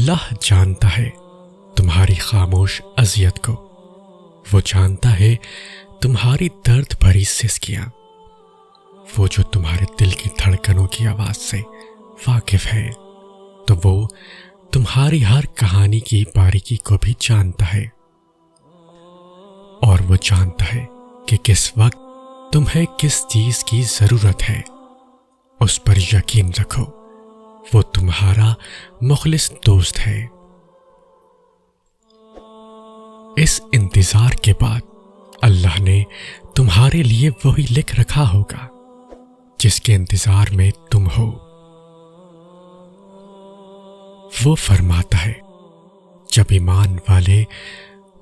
اللہ جانتا ہے تمہاری خاموش اذیت کو، وہ جانتا ہے تمہاری درد بھری سسکیاں، وہ جو تمہارے دل کی دھڑکنوں کی آواز سے واقف ہے، تو وہ تمہاری ہر کہانی کی باریکی کو بھی جانتا ہے، اور وہ جانتا ہے کہ کس وقت تمہیں کس چیز کی ضرورت ہے۔ اس پر یقین رکھو، وہ تمہارا مخلص دوست ہے۔ اس انتظار کے بعد اللہ نے تمہارے لیے وہی لکھ رکھا ہوگا جس کے انتظار میں تم ہو۔ وہ فرماتا ہے، جب ایمان والے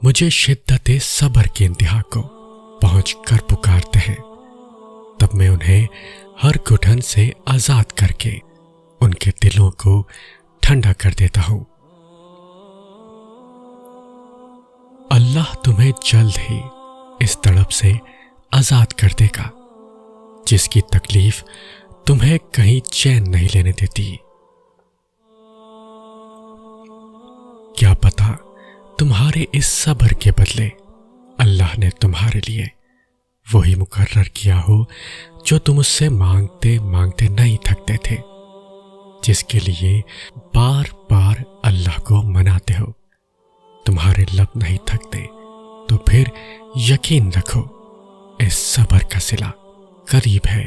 مجھے شدت صبر کی انتہا کو پہنچ کر پکارتے ہیں، تب میں انہیں ہر گھٹن سے آزاد کر کے ان کے دلوں کو ٹھنڈا کر دیتا ہوں۔ اللہ تمہیں جلد ہی اس تڑپ سے آزاد کر دے گا جس کی تکلیف تمہیں کہیں چین نہیں لینے دیتی۔ کیا پتا تمہارے اس صبر کے بدلے اللہ نے تمہارے لیے وہی مقرر کیا ہو جو تم اس سے مانگتے مانگتے نہیں تھکتے تھے، جس کے لیے بار بار اللہ کو مناتے ہو۔ تمہارے لب نہیں تھکتے تو پھر یقین رکھو اس صبر کا صلہ قریب ہے۔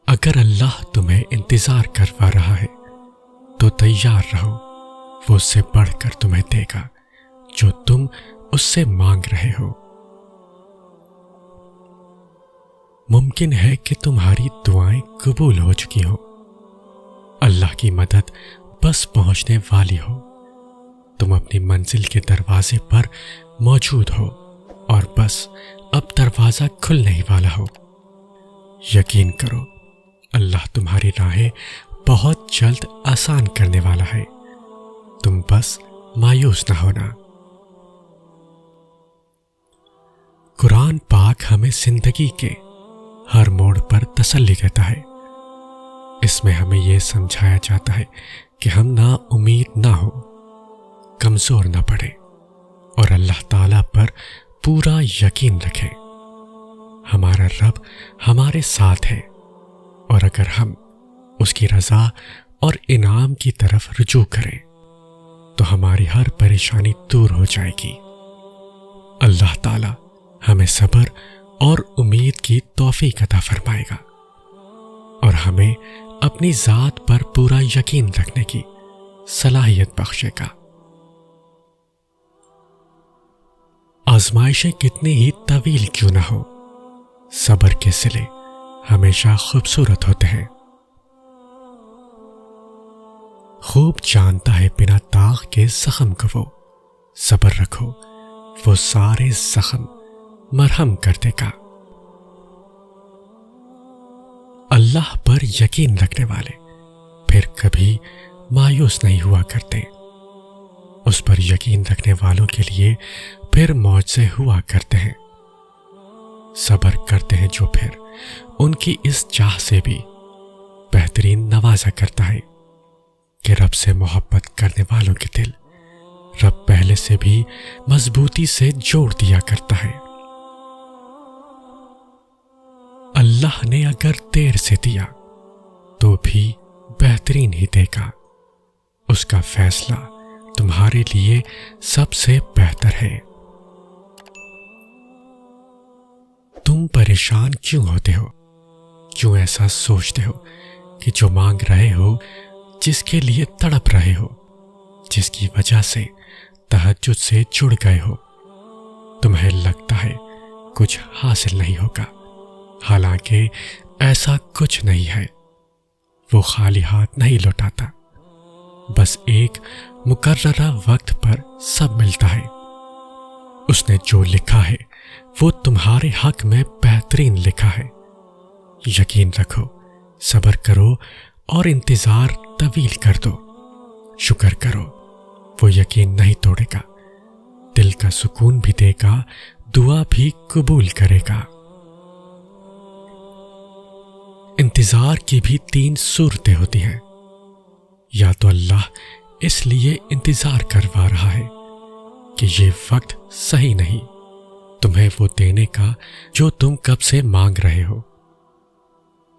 اگر اللہ تمہیں انتظار کروا رہا ہے تو تیار رہو، وہ اس سے بڑھ کر تمہیں دے گا جو تم اس سے مانگ رہے ہو۔ ممکن ہے کہ تمہاری دعائیں قبول ہو چکی ہوں، اللہ کی مدد بس پہنچنے والی ہو، تم اپنی منزل کے دروازے پر موجود ہو اور بس اب دروازہ کھلنے ہی والا ہو۔ یقین کرو اللہ تمہاری راہیں بہت جلد آسان کرنے والا ہے، تم بس مایوس نہ ہونا۔ قرآن پاک ہمیں زندگی کے ہر موڑ پر تسلی دیتا ہے۔ اس میں ہمیں یہ سمجھایا جاتا ہے کہ ہم نا امید نہ ہو، کمزور نہ پڑے اور اللہ تعالیٰ پر پورا یقین رکھیں۔ ہمارا رب ہمارے ساتھ ہے، اور اگر ہم اس کی رضا اور انعام کی طرف رجوع کریں تو ہماری ہر پریشانی دور ہو جائے گی۔ اللہ تعالیٰ ہمیں صبر اور امید کی توفیق عطا فرمائے گا اور ہمیں اپنی ذات پر پورا یقین رکھنے کی صلاحیت بخشے گا۔ آزمائشیں کتنی ہی طویل کیوں نہ ہو، صبر کے صلے ہمیشہ خوبصورت ہوتے ہیں۔ خوب جانتا ہے بنا داغ کے زخم کو وہ، صبر رکھو وہ سارے زخم مرہم کر دے گا۔ اللہ پر یقین رکھنے والے پھر کبھی مایوس نہیں ہوا کرتے، اس پر یقین رکھنے والوں کے لیے پھر معجزے ہوا کرتے ہیں۔ صبر کرتے ہیں جو پھر ان کی اس چاہ سے بھی بہترین نوازا کرتا ہے کہ رب سے محبت کرنے والوں کے دل رب پہلے سے بھی مضبوطی سے جوڑ دیا کرتا ہے۔ اللہ نے اگر دیر سے دیا تو بھی بہترین ہی دے گا، اس کا فیصلہ تمہارے لیے سب سے بہتر ہے۔ تم پریشان کیوں ہوتے ہو؟ کیوں ایسا سوچتے ہو کہ جو مانگ رہے ہو، جس کے لیے تڑپ رہے ہو، جس کی وجہ سے تہجد سے جڑ گئے ہو، تمہیں لگتا ہے کچھ حاصل نہیں ہوگا، حالانکہ ایسا کچھ نہیں ہے۔ وہ خالی ہاتھ نہیں لوٹاتا، بس ایک مقررہ وقت پر سب ملتا ہے۔ اس نے جو لکھا ہے وہ تمہارے حق میں بہترین لکھا ہے۔ یقین رکھو، صبر کرو اور انتظار طویل کر دو، شکر کرو، وہ یقین نہیں توڑے گا، دل کا سکون بھی دے گا، دعا بھی قبول کرے گا۔ انتظار کی بھی 3 صورتیں ہوتی ہیں، یا تو اللہ اس لیے انتظار کروا رہا ہے کہ یہ وقت صحیح نہیں تمہیں وہ دینے کا جو تم کب سے مانگ رہے ہو،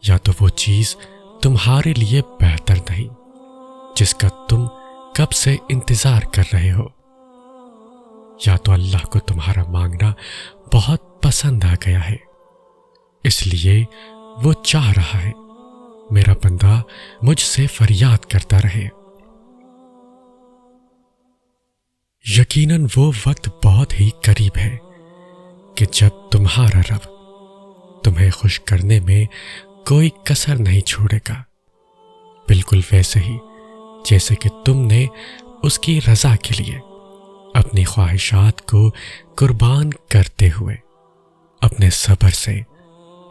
یا تو وہ چیز تمہارے لیے بہتر نہیں جس کا تم کب سے انتظار کر رہے ہو، یا تو اللہ کو تمہارا مانگنا بہت پسند آ گیا ہے، اس لیے وہ چاہ رہا ہے میرا بندہ مجھ سے فریاد کرتا رہے۔ یقیناً وہ وقت بہت ہی قریب ہے کہ جب تمہارا رب تمہیں خوش کرنے میں کوئی کسر نہیں چھوڑے گا، بالکل ویسے ہی جیسے کہ تم نے اس کی رضا کے لیے اپنی خواہشات کو قربان کرتے ہوئے اپنے صبر سے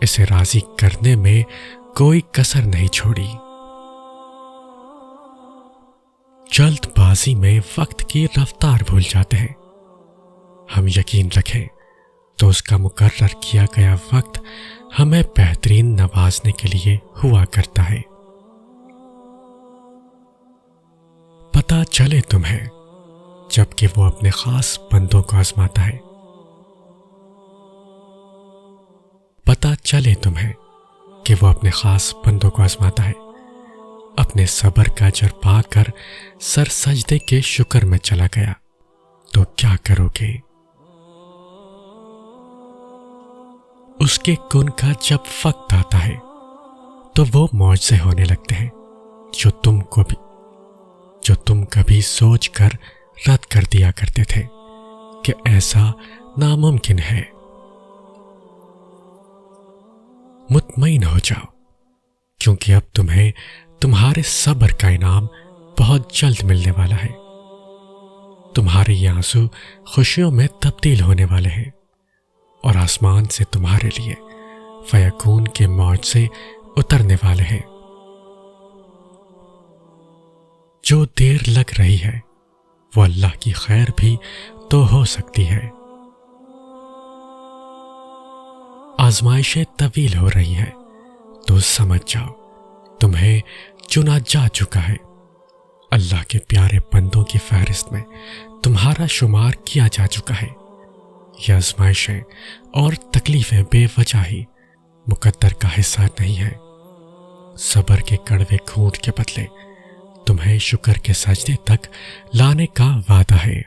اسے راضی کرنے میں کوئی کسر نہیں چھوڑی۔ جلد بازی میں وقت کی رفتار بھول جاتے ہیں، ہم یقین رکھیں تو اس کا مقرر کیا گیا وقت ہمیں بہترین نوازنے کے لیے ہوا کرتا ہے۔ پتہ چلے تمہیں جب کہ وہ اپنے خاص بندوں کو آزماتا ہے، پتہ چلے تمہیں کہ وہ اپنے خاص بندوں کو آزماتا ہے، اپنے صبر کا اجر پا کر سر سجدے کے شکر میں چلا گیا تو کیا کرو گے؟ اس کے کن کا جب وقت آتا ہے تو وہ معجزے ہونے لگتے ہیں جو تم کبھی سوچ کر رد کر دیا کرتے تھے کہ ایسا ناممکن ہے۔ مطمئن ہو جاؤ کیونکہ اب تمہیں تمہارے صبر کا انعام بہت جلد ملنے والا ہے۔ تمہارے یہ آنسو خوشیوں میں تبدیل ہونے والے ہیں اور آسمان سے تمہارے لیے فیکون کے معجزے اترنے والے ہیں۔ جو دیر لگ رہی ہے وہ اللہ کی خیر بھی تو ہو سکتی ہے۔ آزمائشیں طویل ہو رہی ہیں تو سمجھ جاؤ تمہیں چنا جا چکا ہے، اللہ کے پیارے بندوں کی فہرست میں تمہارا شمار کیا جا چکا ہے۔ یہ آزمائشیں اور تکلیفیں بے وجہ ہی مقدر کا حصہ نہیں ہیں، صبر کے کڑوے گھونٹ کے بدلے تمہیں شکر کے سجدے تک لانے کا وعدہ ہے۔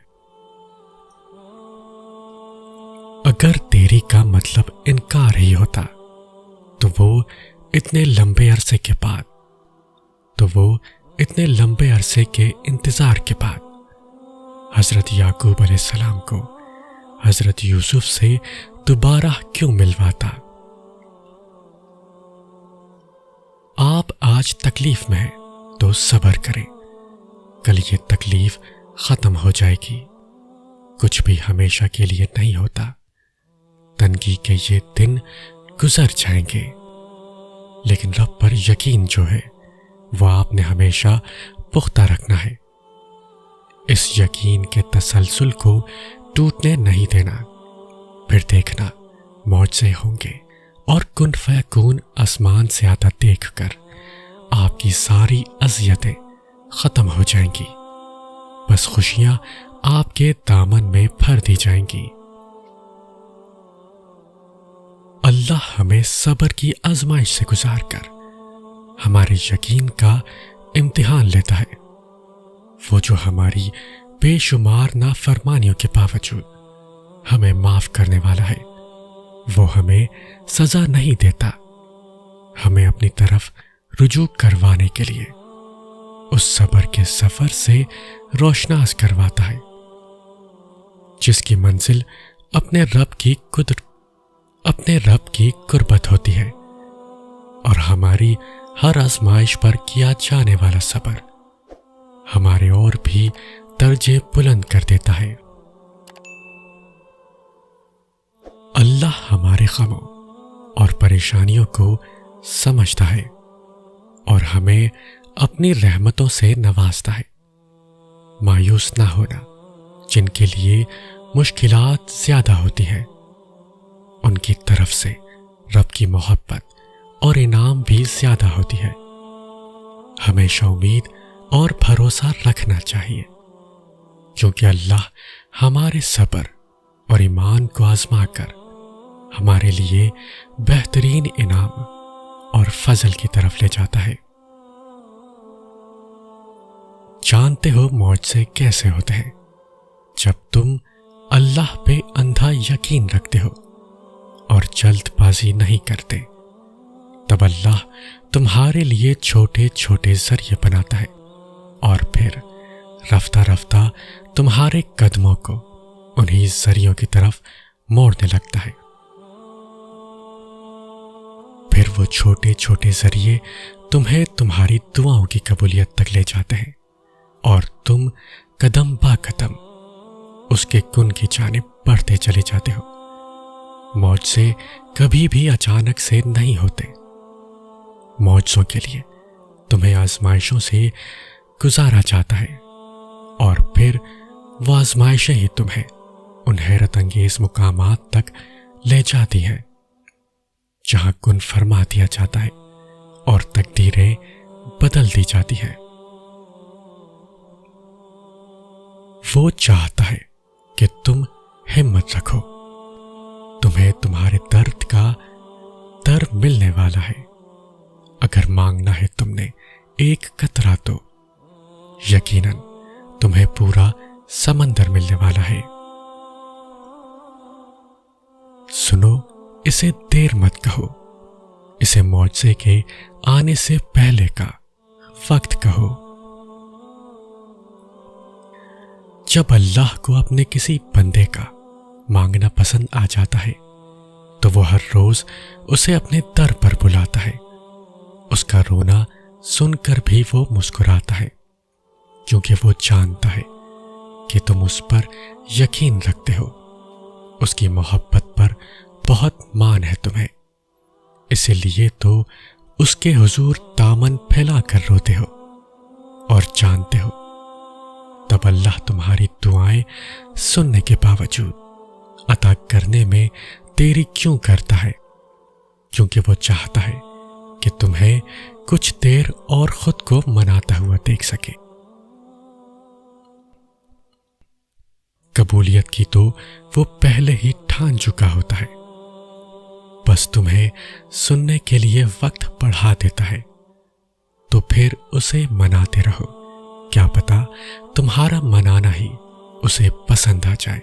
اگر دیری کا مطلب انکار ہی ہوتا تو وہ اتنے لمبے عرصے کے انتظار کے بعد حضرت یعقوب علیہ السلام کو حضرت یوسف سے دوبارہ کیوں ملواتا؟ آپ آج تکلیف میں ہیں تو صبر کریں، کل یہ تکلیف ختم ہو جائے گی۔ کچھ بھی ہمیشہ کے لیے نہیں ہوتا، تنگی کے یہ دن گزر جائیں گے، لیکن رب پر یقین جو ہے وہ آپ نے ہمیشہ پختہ رکھنا ہے۔ اس یقین کے تسلسل کو ٹوٹنے نہیں دینا، پھر دیکھنا معجزے ہوں گے اور کن فیکون آسمان سے آتا دیکھ کر آپ کی ساری اذیتیں ختم ہو جائیں گی، بس خوشیاں آپ کے دامن میں بھر دی جائیں گی۔ اللہ ہمیں صبر کی آزمائش سے گزار کر ہمارے یقین کا امتحان لیتا ہے۔ وہ جو ہماری بے شمار نافرمانیوں کے باوجود ہمیں معاف کرنے والا ہے، وہ ہمیں سزا نہیں دیتا، ہمیں اپنی طرف رجوع کروانے کے لیے اس صبر کے سفر سے روشناس کرواتا ہے جس کی منزل اپنے رب کی قربت ہوتی ہے، اور ہماری ہر آزمائش پر کیا جانے والا صبر ہمارے اور بھی درجے بلند کر دیتا ہے۔ اللہ ہمارے غموں اور پریشانیوں کو سمجھتا ہے اور ہمیں اپنی رحمتوں سے نوازتا ہے۔ مایوس نہ ہونا، جن کے لیے مشکلات زیادہ ہوتی ہیں، ان کی طرف سے رب کی محبت اور انعام بھی زیادہ ہوتی ہے۔ ہمیشہ امید اور بھروسہ رکھنا چاہیے، کیونکہ اللہ ہمارے صبر اور ایمان کو آزما کر ہمارے لیے بہترین انعام اور فضل کی طرف لے جاتا ہے۔ جانتے ہو معجزے کیسے ہوتے ہیں؟ جب تم اللہ پہ اندھا یقین رکھتے ہو اور جلد بازی نہیں کرتے، تب اللہ تمہارے لیے چھوٹے چھوٹے ذریعے بناتا ہے اور پھر رفتہ رفتہ تمہارے قدموں کو انہی ذریعوں کی طرف موڑنے لگتا ہے۔ پھر وہ چھوٹے چھوٹے ذریعے تمہیں تمہاری دعاؤں کی قبولیت تک لے جاتے ہیں اور تم قدم با قدم اس کے کن کی جانب بڑھتے چلے جاتے ہو۔ معجزے کبھی بھی اچانک سے نہیں ہوتے۔ معجزوں کے لیے تمہیں آزمائشوں سے گزارا جاتا ہے اور پھر وہ آزمائشیں ہی تمہیں ان حیرت انگیز مقامات تک لے جاتی ہیں جہاں کن فرما دیا جاتا ہے اور تقدیریں بدل دی جاتی ہیں۔ وہ چاہتا ہے کہ تم ہمت رکھو، تمہیں تمہارے درد کا در ملنے والا ہے۔ اگر مانگنا ہے تم نے ایک قطرہ تو یقیناً تمہیں پورا سمندر ملنے والا ہے۔ سنو، اسے دیر مت کہو، اسے معجزے کے آنے سے پہلے کا وقت کہو۔ جب اللہ کو اپنے کسی بندے کا مانگنا پسند آ جاتا ہے تو وہ ہر روز اسے اپنے در پر بلاتا ہے۔ اس کا رونا سن کر بھی وہ مسکراتا ہے، کیونکہ وہ جانتا ہے کہ تم اس پر یقین رکھتے ہو۔ اس کی محبت پر بہت مان ہے تمہیں، اسی لیے تو اس کے حضور دامن پھیلا کر روتے ہو اور جانتے ہو تب اللہ تمہاری دعائیں سننے کے باوجود عطا کرنے میں دیری کیوں کرتا ہے؟ کیونکہ وہ چاہتا ہے کہ تمہیں کچھ دیر اور خود کو مناتا ہوا دیکھ سکے۔ قبولیت کی تو وہ پہلے ہی ٹھان چکا ہوتا ہے، بس تمہیں سننے کے لیے وقت بڑھا دیتا ہے، تو پھر اسے مناتے رہو۔ کیا پتا تمہارا منانا ہی اسے پسند آ جائے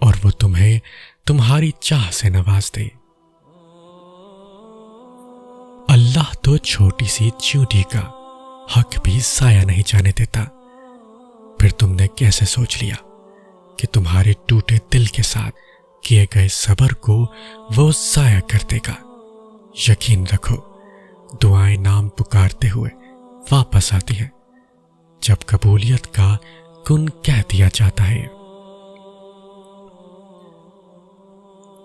اور وہ تمہیں تمہاری چاہ سے نواز دے۔ اللہ تو چھوٹی سی چیونٹی کا حق بھی ضائع نہیں جانے دیتا۔ پھر تم نے کیسے سوچ لیا کہ تمہارے ٹوٹے دل کے ساتھ کیے گئے صبر کو وہ ضائع کر دے گا؟ یقین رکھو، دعائیں نام پکارتے ہوئے واپس آتی ہیں جب قبولیت کا کن کہہ دیا جاتا ہے۔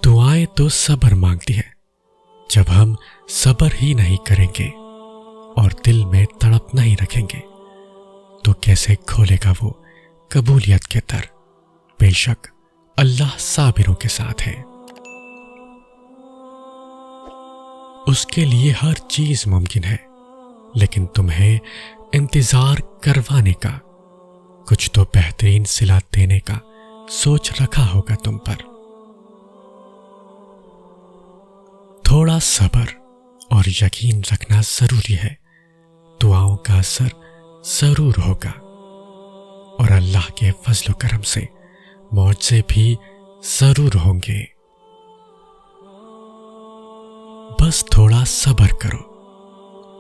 دعائیں تو صبر مانگتی ہیں۔ جب ہم صبر ہی نہیں کریں گے اور دل میں تڑپ نہیں رکھیں گے تو کیسے کھولے گا وہ قبولیت کے در؟ بے شک اللہ صابروں کے ساتھ ہے۔ اس کے لیے ہر چیز ممکن ہے، لیکن تمہیں انتظار کروانے کا، کچھ تو بہترین صلہ دینے کا سوچ رکھا ہوگا تم پر۔ تھوڑا صبر اور یقین رکھنا ضروری ہے، دعاؤں کا اثر ضرور ہوگا اور اللہ کے فضل و کرم سے معجزے بھی ضرور ہوں گے۔ بس تھوڑا صبر کرو،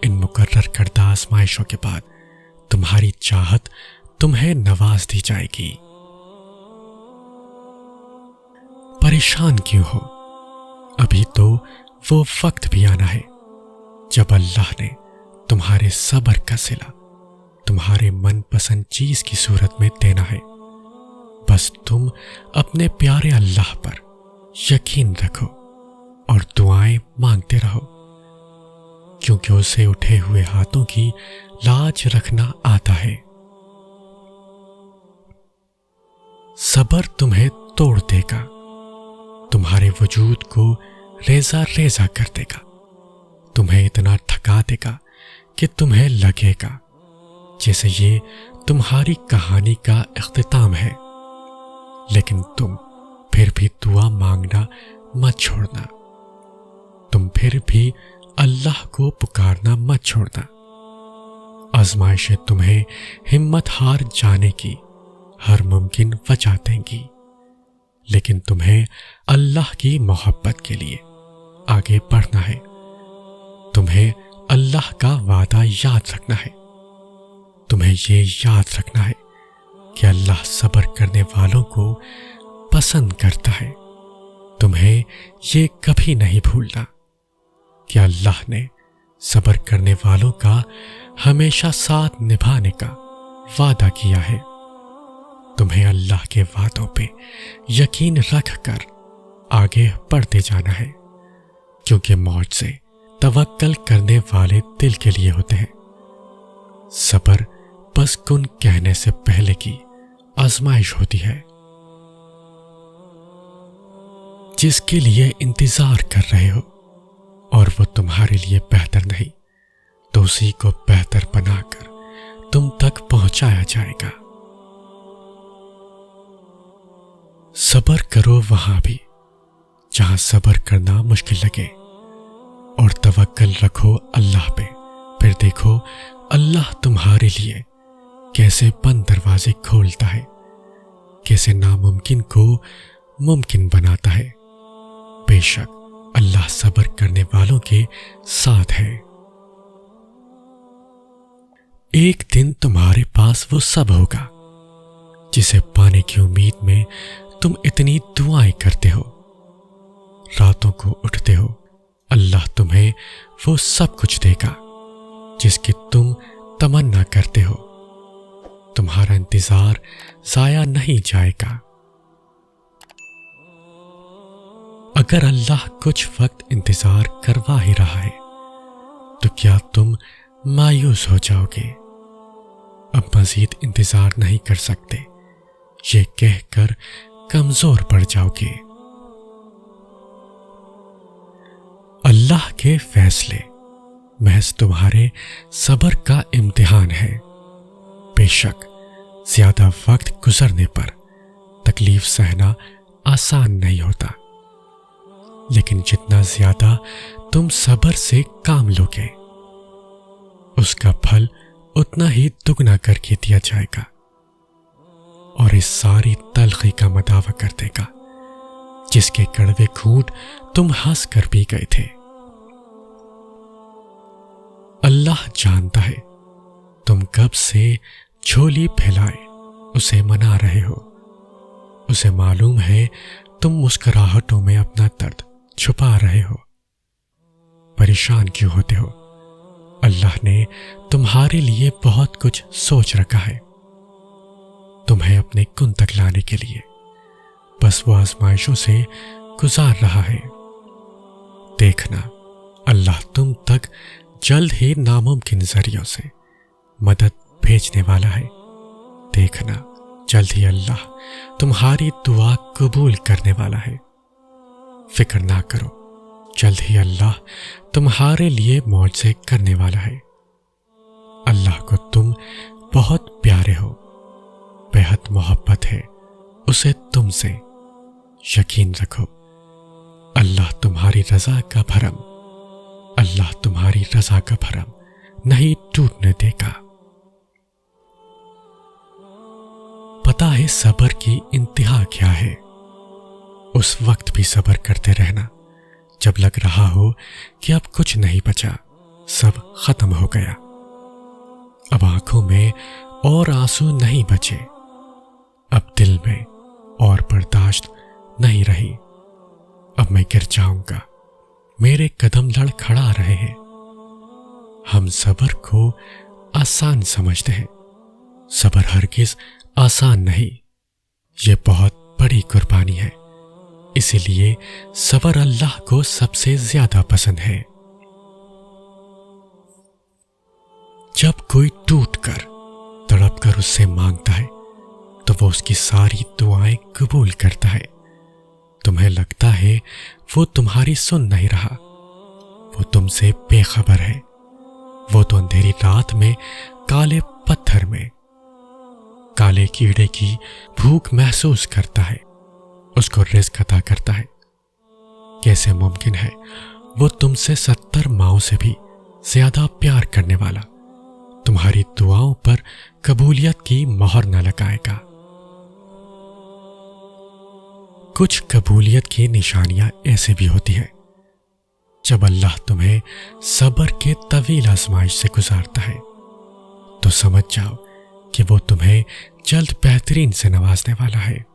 ان مقرر کردہ آزمائشوں کے بعد تمہاری چاہت تمہیں نواز دی جائے گی۔ پریشان کیوں ہو؟ ابھی تو وہ وقت بھی آنا ہے جب اللہ نے تمہارے صبر کا صلہ تمہارے من پسند چیز کی صورت میں دینا ہے۔ بس تم اپنے پیارے اللہ پر یقین رکھو اور دعائیں مانگتے رہو، کیونکہ اسے اٹھے ہوئے ہاتھوں کی لاج رکھنا آتا ہے۔ صبر تمہیں توڑ دے گا، تمہارے وجود کو ریزہ ریزہ کر دے گا، تمہیں اتنا تھکا دے گا کہ تمہیں لگے گا جیسے یہ تمہاری کہانی کا اختتام ہے، لیکن تم پھر بھی دعا مانگنا مت چھوڑنا، تم پھر بھی اللہ کو پکارنا مت چھوڑنا۔ آزمائشیں تمہیں ہمت ہار جانے کی ہر ممکن وجہ دیں گی، لیکن تمہیں اللہ کی محبت کے لیے آگے بڑھنا ہے۔ تمہیں اللہ کا وعدہ یاد رکھنا ہے، تمہیں یہ یاد رکھنا ہے کہ اللہ صبر کرنے والوں کو پسند کرتا ہے۔ تمہیں یہ کبھی نہیں بھولنا کہ اللہ نے صبر کرنے والوں کا ہمیشہ ساتھ نبھانے کا وعدہ کیا ہے۔ تمہیں اللہ کے وعدوں پہ یقین رکھ کر آگے بڑھتے جانا ہے، کیونکہ معجزے توکل کرنے والے دل کے لیے ہوتے ہیں۔ صبر بس کن کہنے سے پہلے کی آزمائش ہوتی ہے۔ جس کے لیے انتظار کر رہے ہو اور وہ تمہارے لیے بہتر نہیں، تو اسی کو بہتر بنا کر تم تک پہنچایا جائے گا۔ صبر کرو وہاں بھی جہاں صبر کرنا مشکل لگے، اور توکل رکھو اللہ پہ، پھر دیکھو اللہ تمہارے لیے کیسے بند دروازے کھولتا ہے، کیسے ناممکن کو ممکن بناتا ہے۔ بے شک اللہ صبر کرنے والوں کے ساتھ ہے۔ ایک دن تمہارے پاس وہ سب ہوگا جسے پانے کی امید میں تم اتنی دعائیں کرتے ہو، راتوں کو اٹھتے ہو۔ اللہ تمہیں وہ سب کچھ دے گا جس کی تم تمنا کرتے ہو۔ تمہارا انتظار ضائع نہیں جائے گا۔ اگر اللہ کچھ وقت انتظار کروا ہی رہا ہے تو کیا تم مایوس ہو جاؤ گے؟ اب مزید انتظار نہیں کر سکتے یہ کہہ کر کمزور پڑ جاؤ گے۔ اللہ کے فیصلے محض تمہارے صبر کا امتحان ہے۔ بے شک زیادہ وقت گزرنے پر تکلیف سہنا آسان نہیں ہوتا، لیکن جتنا زیادہ تم صبر سے کام لو گے اس کا پھل اتنا ہی دگنا کر کے دیا جائے گا، اور اس ساری تلخی کا مداوع کر دے گا جس کے کڑوے گھونٹ تم ہنس کر پی گئے تھے۔ اللہ جانتا ہے تم کب سے جھولی پھیلائے اسے منا رہے ہو، اسے معلوم ہے تم مسکراہٹوں میں اپنا درد چھپا رہے ہو۔ پریشان کیوں ہوتے ہو؟ اللہ نے تمہارے لیے بہت کچھ سوچ رکھا ہے تمہیں اپنے کن تک لانے کے لیے، بس وہ آزمائشوں سے گزار رہا ہے۔ دیکھنا اللہ تم تک جلد ہی ناممکن ذریعوں سے مدد بھیجنے والا ہے۔ دیکھنا جلد ہی اللہ تمہاری دعا قبول کرنے والا ہے۔ فکر نہ کرو، جلد ہی اللہ تمہارے لیے معجزے کرنے والا ہے۔ اللہ کو تم بہت پیارے ہو، بے حد محبت ہے اسے تم سے، یقین رکھو اللہ تمہاری رضا کا بھرم، اللہ تمہاری رضا کا بھرم نہیں ٹوٹنے دے گا۔ پتہ ہے صبر کی انتہا کیا ہے؟ اس وقت بھی صبر کرتے رہنا جب لگ رہا ہو کہ اب کچھ نہیں بچا، سب ختم ہو گیا، اب آنکھوں میں اور آنسو نہیں بچے، اب دل میں اور برداشت نہیں رہی، اب میں گر جاؤں گا، میرے قدم لڑ کھڑا رہے ہیں۔ ہم صبر کو آسان سمجھتے ہیں، صبر ہرگز آسان نہیں، یہ بہت بڑی قربانی ہے، اسی لیے صبر اللہ کو سب سے زیادہ پسند ہے۔ جب کوئی ٹوٹ کر تڑپ کر اس سے مانگتا ہے تو وہ اس کی ساری دعائیں قبول کرتا ہے۔ تمہیں لگتا ہے وہ تمہاری سن نہیں رہا، وہ تم سے بے خبر ہے، وہ تو اندھیری رات میں کالے پتھر میں کالے کیڑے کی بھوک محسوس کرتا ہے، اس کو رزق عطا کرتا ہے۔ کیسے ممکن ہے وہ تم سے 70 ماؤں سے بھی زیادہ پیار کرنے والا تمہاری دعاؤں پر قبولیت کی مہر نہ لگائے گا؟ کچھ قبولیت کی نشانیاں ایسے بھی ہوتی ہیں جب اللہ تمہیں صبر کے طویل آزمائش سے گزارتا ہے تو سمجھ جاؤ کہ وہ تمہیں جلد بہترین سے نوازنے والا ہے۔